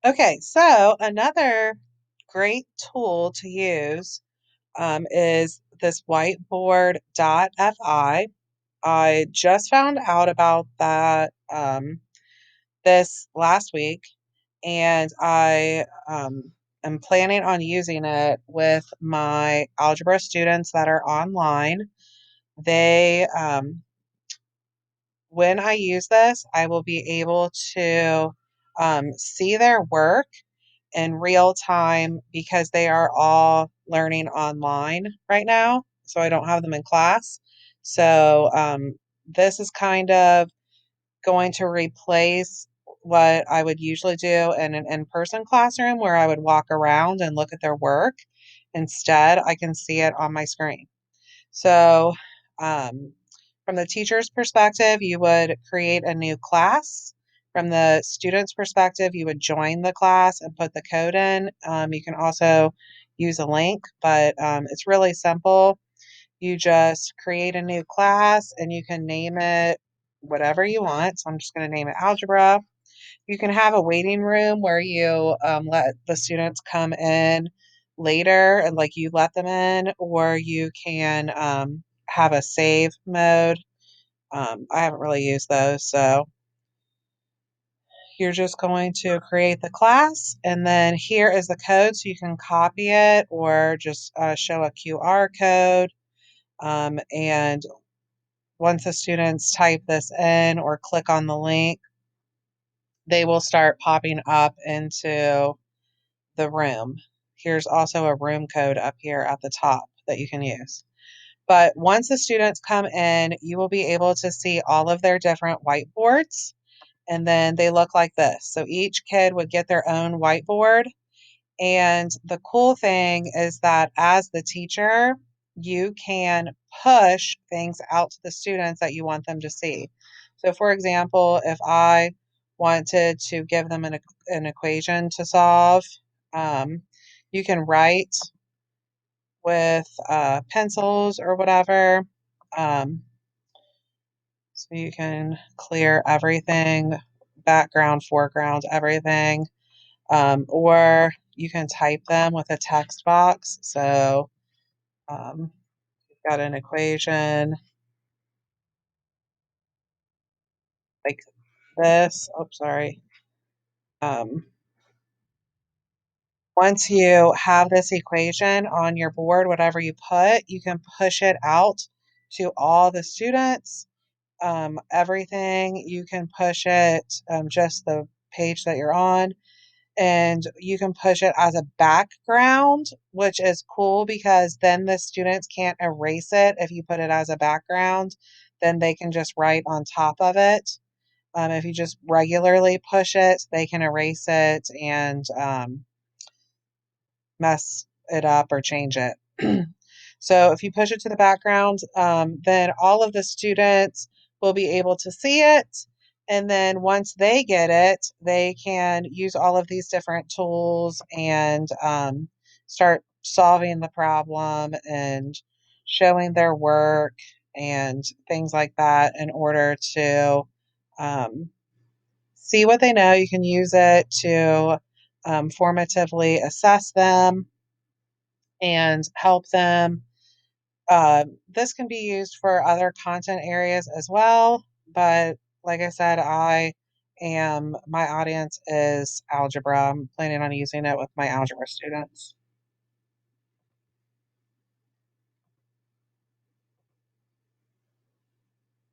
Okay, so another great tool to use is this Whiteboard.fi. I just found out about that this last week, and I am planning on using it with my algebra students that are online. They, when I use this, I will be able to see their work in real time because they are all learning online right now. So I don't have them in class. So this is kind of going to replace what I would usually do in an in person classroom where I would walk around and look at their work. Instead, I can see it on my screen. So, um, from the teacher's perspective, you would create a new class. From the student's perspective, you would join the class and put the code in. You can also use a link, but it's really simple. You just create a new class and you can name it whatever you want. So I'm just going to name it algebra. You can have a waiting room where you let the students come in later and like you let them in, or you can have a save mode. I haven't really used those. So you're just going to create the class, and then here is the code so you can copy it or just show a QR code. And once the students type this in or click on the link, they will start popping up into the room. Here's also a room code up here at the top that you can use. But once the students come in, you will be able to see all of their different whiteboards, and then they look like this. So each kid would get their own whiteboard. And the cool thing is that as the teacher, you can push things out to the students that you want them to see. So, for example, if I wanted to give them an equation to solve, um, you can write with pencils or whatever. Um, so you can clear everything, background, foreground, everything. Or you can type them with a text box. So you've got an equation like this. Oh, sorry. Um, Once you have this equation on your board, whatever you put, you can push it out to all the students. Everything, you can push it, just the page that you're on. And you can push it as a background, which is cool because then the students can't erase it. If you put it as a background, then they can just write on top of it. If you just regularly push it, they can erase it and mess it up or change it. So if you push it to the background, then all of the students will be able to see it. And then once they get it, they can use all of these different tools and start solving the problem and showing their work and things like that in order to um, see what they know. You can use it to formatively assess them and help them. This can be used for other content areas as well, but like I said, my audience is algebra. I'm planning on using it with my algebra students.